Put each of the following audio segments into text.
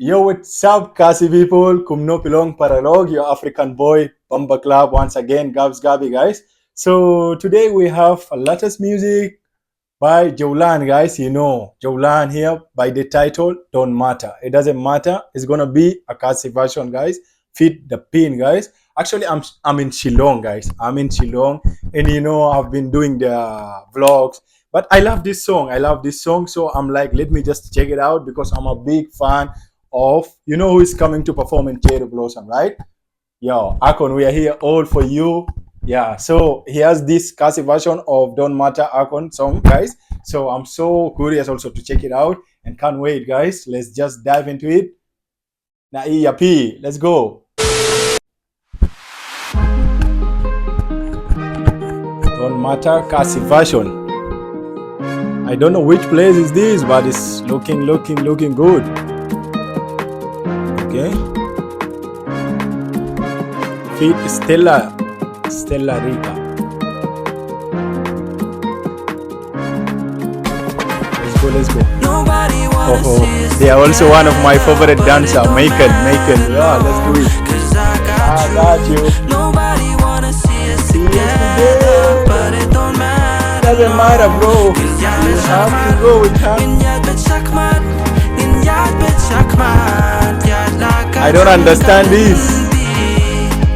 Yo, what's up, Khasi people? Kumno Pilong Paralog, your African boy, Bumba Club, once again, Gabs Gabi, guys. So today we have a latest music by Joelan, guys. You know, Joelan here by the title, Don't Matter. It doesn't matter. It's gonna be a Khasi version, guys. Fit the pin, guys. Actually, I'm in Shillong, guys. I'm in Shillong, and you know, I've been doing the vlogs. But I love this song. I love this song. So I'm like, let me just check it out because I'm a big fan of, you know, who is coming to perform in Cherry Blossom, right? Yo, Akon, we are here all for you. Yeah, so he has this Khasi version of Don't Matter Akon song, guys. So I'm so curious also to check it out and can't wait, guys. Let's just dive into it. Na P, let's go. Don't Matter Khasi version. I don't know which place is this, but it's looking good. Okay. Feet Stella Rica. Let's go. Oh, they are also one of my favorite dancers, Macon. Yeah, let's do it. I got you. Nobody wanna see us together, but it don't matter. Doesn't matter, bro. You have to go with him. I don't understand this.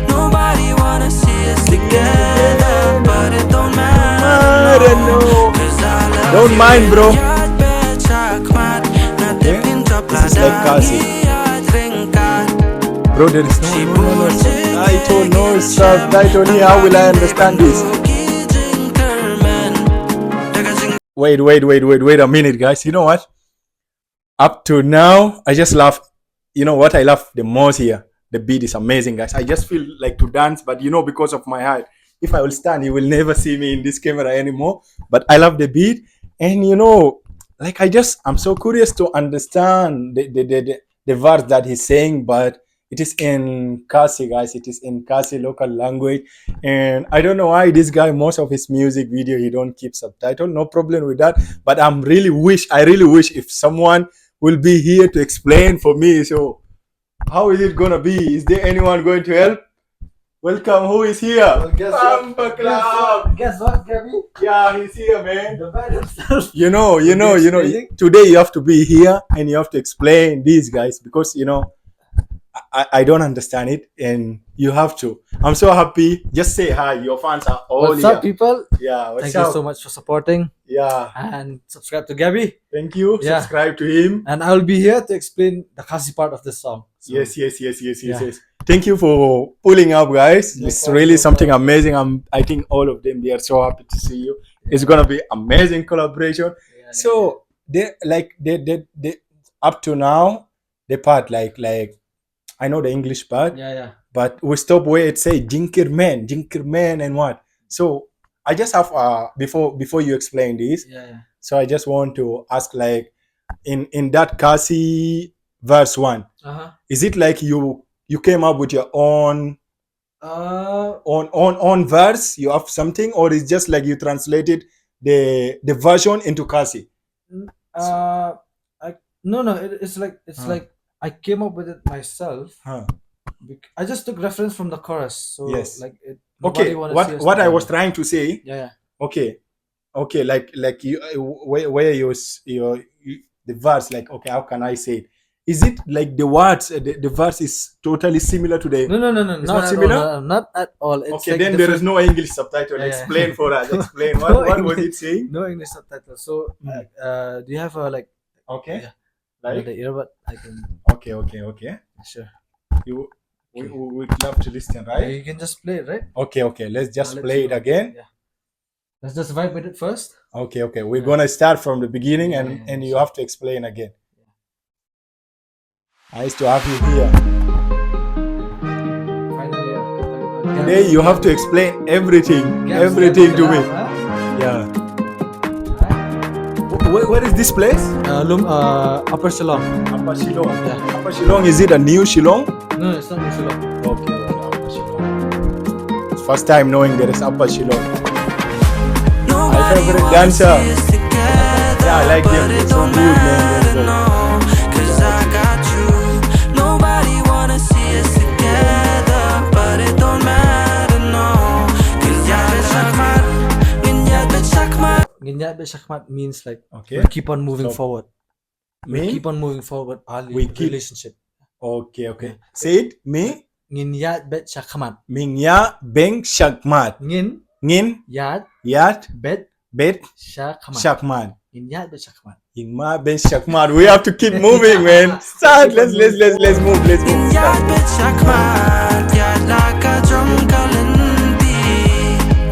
Nobody wanna see us together, but it don't matter. No. Don't mind, bro. Okay. This is like Khasi. Bro, there is no subtitle here. How will I understand this? Wait a minute, guys. You know what? Up to now, I just love, you know what I love the most here? The beat is amazing, guys. I just feel like to dance, but you know, because of my height, if I will stand, you will never see me in this camera anymore. But I love the beat, and you know, like I'm so curious to understand the verse that he's saying, but it is in Khasi, guys. It is in Khasi local language, and I don't know why this guy, most of his music video, he don't keep subtitle. No problem with that, but I really wish if someone will be here to explain for me. So how is it gonna be? Is there anyone going to help? Welcome, who is here? Well, guess what, Gabi? Yeah, he's here, man. The man himself. You know, today you have to be here and you have to explain these guys because, you know, I don't understand it and you have to. I'm so happy. Just say hi. Your fans are all What's here. up, people? Yeah, what's Thank up? you so much for supporting. Yeah. And subscribe to Gabi. Thank you. Yeah. Subscribe to him. And I will be here to explain the Khasi part of this song. So, Yes. Thank you for pulling up, guys. No It's problem, really no something problem. amazing. I think all of them, they are so happy to see you. It's gonna be amazing collaboration. Yeah, So they up to now the part like I know the English part, yeah. but we stop where it say Jinker man and what. So I just have before you explain this, Yeah. so I just want to ask like in that Khasi verse 1, is it like you came up with your own on verse, you have something, or is just like you translated the version into Khasi? It's like I came up with it myself. I just took reference from the chorus. So Yes. like Okay, what I was trying to say, Yeah. okay, like you where your the verse, like, okay, how can I say it? Is it like the words, the verse is totally similar to the? No. It's Not not similar? All, not at all. It's Okay, like then there is no English subtitle. Yeah. Explain for us. Explain No what was English. it saying? No English subtitles. So do you have a like Okay, Yeah. like the earbud? I can okay. sure. We'd love to listen, right? You can just play it, right? Okay. Let's just I'll let play you it know. again. Yeah. Let's just vibe with it first. Okay. We're gonna start from the beginning, Yeah, and you sure. have to explain again. Nice to have you here. Finally, yeah. Today you have to explain everything to me. Yeah. Where is this place? Upper Shillong. Upper Shillong. Yeah. Upper Shillong, is it a new Shillong? No, it's not New Shillong. Okay, Upper Shillong. It's first time knowing there is Upper Shillong. My favorite dancer. Yeah, I like them. They're so good, man. bet shakmat means like Okay. we'll keep on moving So, forward. We'll mean? keep on moving forward. We keep- relationship. Okay, okay. Say it. Me. Ngin yat bet shakmat. Mingya beng shakmat. Ngin Ngin yat yat bet bet shakmat. shakmat. Ngin yat bet shakmat. Ingma ben shakmat. We have to keep moving, man. Start. Let's move. Let's move. Yat bet shakmat, yat laka jom kalindi.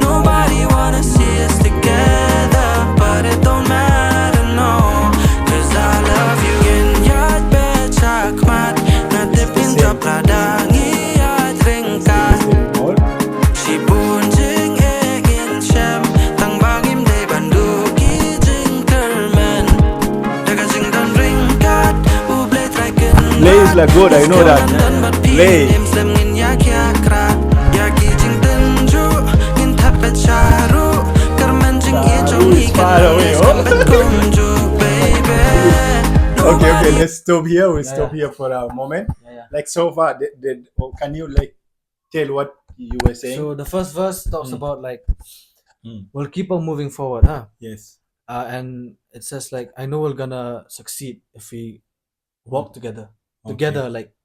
Nobody wanna see us together, but it don't matter, no. 'Cause I love you. Yat bet shakmat, na DAPYN drop radangi yat ringkat. Si bunjing egin shem, tang bagim de bandu ki jing kermen. Daga jing dan ringkat, uble traken. Play is like good. I know that. Play. It's far away. Okay. Let's stop here. We'll stop here for a moment. Yeah. Like so far, can you like tell what you were saying? So the first verse talks about like Mm. we'll keep on moving forward, huh? Yes. And it says like I know we're gonna succeed if we walk together, Okay. like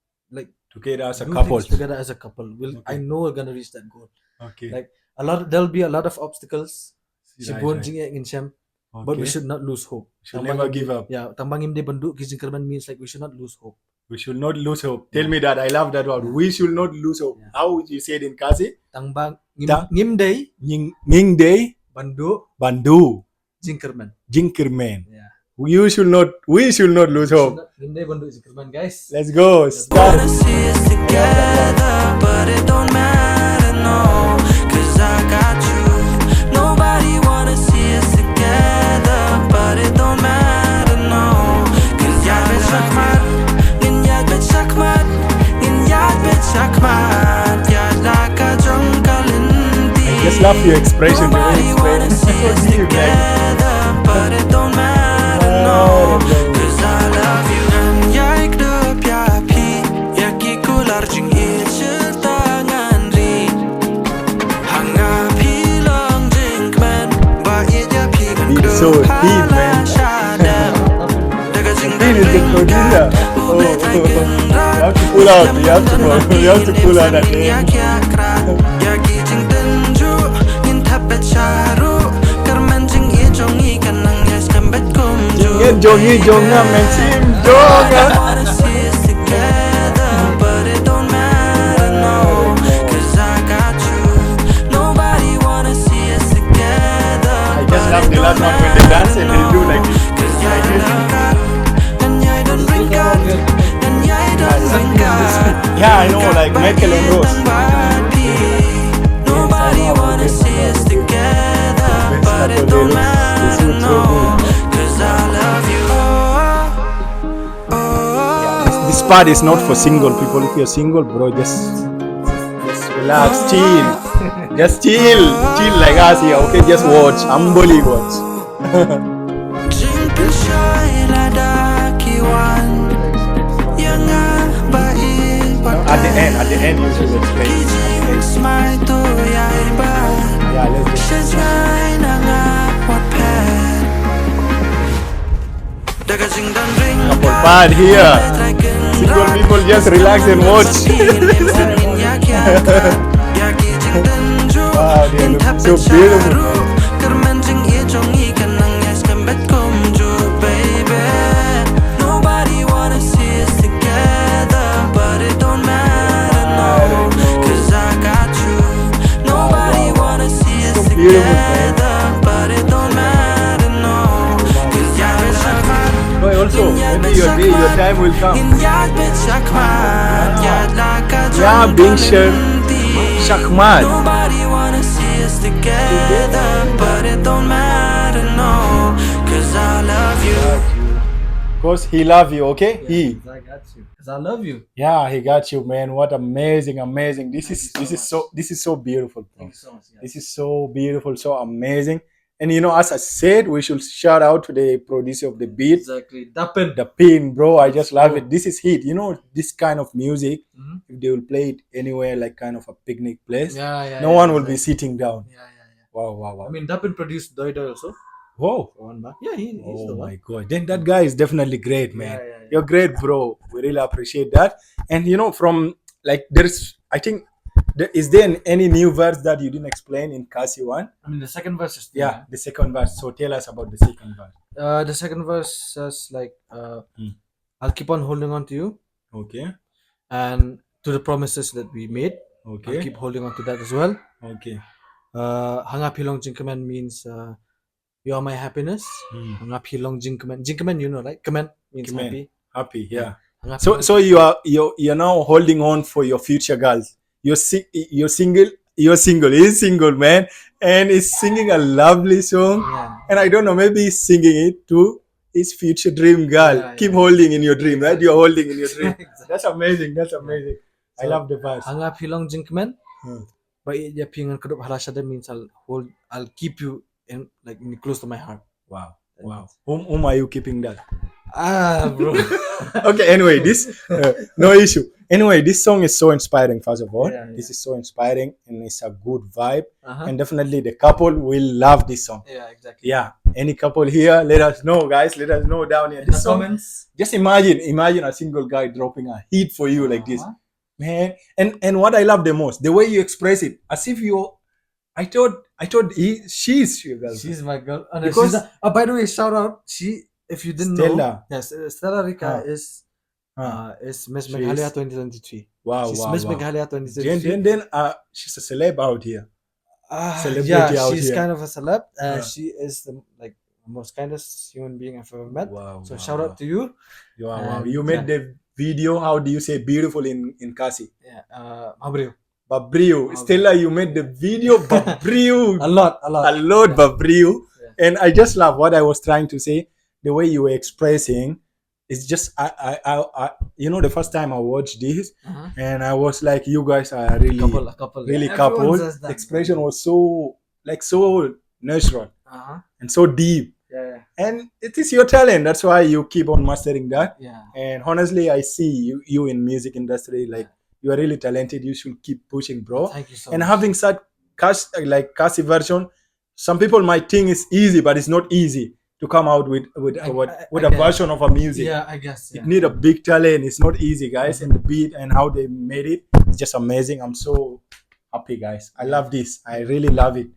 Together as a do couple. things together as a couple. I know we're gonna reach that goal. Okay. Like there'll be a lot of obstacles. Right. But we should not lose hope. Should never give up. Yeah, tambangim de banduk gizingkerman means like we should not lose hope. We should not lose hope. Tell me that. I love that word. We should not lose hope. Yeah. How would you say it in Khasi? Tangbang Tang- ngimday Ning day banduk bandu jingkerman. jinkerman. Yeah. We should not lose hope. Ngimday banduk jingkerman, guys. Let's go. Start. Wanna see us together, but it don't matter, no. 'Cause I got you. Nobody wanna see us together, but it don't matter, no. 'Cause yat bet shakmat, ngin yat bet shakmat, ngin yat bet shakmat, yat laka jom kalindi. Just love your expression. The way Nobody you wanna explain. see us So deep, man. together, but it don't matter, no. 'Cause I love you. Yai kdup ya pi, ya ki kular jing it tangan ri. Hanga pi long jing kmen, ba it ya pi kan He's so kdup deep, man. hala shadam. Daga jing Deep is the producer. Oh, you have to pull out. You have to pull out that name. Ya ki jing tenju, in tapet sharu, karman jing i jongi kanang yes kambet kumju. Jinget jongi jonga mensim jonga. Nobody wanna see us together, but it don't matter, no. 'Cause I got you. Nobody wanna see us together. I just love the last one when they dance and they do like this. 'Cause yai ringkat, dan yai dan ringkat, dan yai dan ringkat. Yeah, I know, like Michael and Rose. Nobody wanna see us together, but it don't matter, no. 'Cause I love you. This part is not for single people. If you're single, bro, just relax, chill. Just chill like us here. Okay, just watch. Humbly watch. Jingpin shy lada kiwan, yang bai At the end, you should explain. kijing smile to yai ba. Yeah, let's just. She's mine, nga what pet. Daga jing dan ring. Couple part here. Single people just relax and watch. Wow, they look so beautiful. Nobody wanna see us together, but it don't matter, no. 'Cause I got you. Nobody wanna see us So beautiful, man. together, but it don't matter, no. 'Cause you're a shakmat. Boy, also, maybe your time will come. Yeah, being shakmat. Nobody wanna see us together, but it don't matter, no. 'Cause I love you. Because he love you, okay? He. I got you. Cause I love you. Yeah, he got you, man. What amazing. This Thank you so is so beautiful, bro. Thank you so much. Guys. This is so beautiful, so amazing. And you know, as I said, we should shout out to the producer of the beat, Exactly. DAPYN. DAPYN, bro. I just love Oh. it. This is hit. You know, this kind of music, Mhm. if they will play it anywhere, like kind of a picnic place, Yeah. no one will be sitting down. Yeah. Wow. I mean, DAPYN produced Doi Doi also. Whoa. Yeah, he's the Oh one. my god. Then that guy is definitely great, man. Yeah. You're great, bro. We really appreciate that. And from like there's I think is there any new verse that you didn't explain in Khasi one? I mean, the second verse is Yeah, the second verse. So tell us about the second verse. The second verse says like, I'll keep on holding on to you, Okay. and to the promises that we made. Okay. I'll keep holding on to that as well. Okay. Hangap hilong jingkaman means you are my happiness. Hangap hilong jingkaman. Jingkaman, you know, right? Kaman means Kaman. happy. Happy, yeah. Hangap So hilong- so you're now holding on for your future girls. You're single. You're single. He's single, man, and he's singing a lovely song. Yeah. And I don't know, maybe he's singing it to his future dream girl. Yeah, Keep yeah. holding in your dream, right? Exactly. You're holding in your dream. Exactly. That's amazing. That's amazing. I So, love the verse. Hangap hilong jingkaman. Hmm. But yeah, pingan kadup halashada means I'll keep you in close to my heart. Wow. Wow. Whom are you keeping that? Bro. Okay, anyway, this no issue. Anyway, this song is so inspiring. First of all, Yeah. this is so inspiring and it's a good vibe. Uh-huh. And definitely the couple will love this song. Yeah, exactly. Yeah, any couple here, let us know, guys. Let us know down here. In the This song, comments. just imagine a single guy dropping a hit for you like this, Uh-huh. man. And what I love the most, the way you express it, as if you. I thought she's your girlfriend. She's my girl. Oh, no, Because- by the way, shout out. If you didn't Stella. know, yes, Stella Rica is Miss She Meghalaya is- 2023. Wow, She's wow, Miss wow. Meghalaya 2023. Then she's a celeb out here. Celebrity yeah, out she's here. kind of a celeb. Ah. She is the most kindest human being I've ever met. Wow. So wow, shout wow. out to you. Wow. And, You made the video. How do you say beautiful in Khasi? Yeah, Mabriu. Babriu. Stella, you made the video. Babriu. A lot. A lot, Yeah. Babriu. Yeah. And I just love what I was trying to say. The way you were expressing. It's just I the first time I watched this, Uh-huh. and I was like, you guys are really A couple. really Yeah, couple. everyone says The that. expression was so natural Uh-huh. and so deep. Yeah. And it is your talent. That's why you keep on mastering that. Yeah. And honestly, I see you in music industry. Like you are really talented. You should keep pushing, bro. Thank you so And much. having such Khasi version, some people might think it's easy, but it's not easy to come out with a guess. version of a music. Yeah, I guess. Yeah. It need a big talent. It's not easy, guys. And the beat and how they made it, it's just amazing. I'm so happy, guys. I love this. I really love it.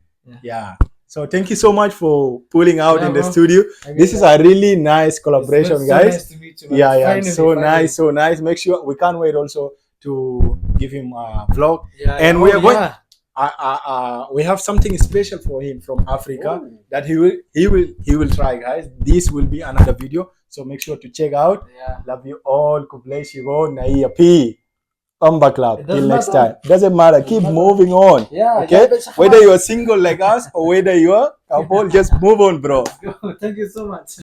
Yeah. So thank you so much for pulling out Yeah, in the bro. studio. This is a really nice collaboration, It's guys. So nice to meet you, man. Yeah, Finally, so finally. nice, so nice. Make sure we can't wait also to give him a vlog. Yeah, And yeah. we are going. Yeah. We have something special for him from Africa Oh. that he will try, guys. This will be another video, so make sure to check out. Yeah. Love you all. God bless you all. Naiya P. Pamba Club. It Till doesn't next matter. time. Doesn't matter. Keep matter. moving on. Yeah. Okay. yeah, Whether you are single like us or whether you are couple, just move on, bro. Thank you so much.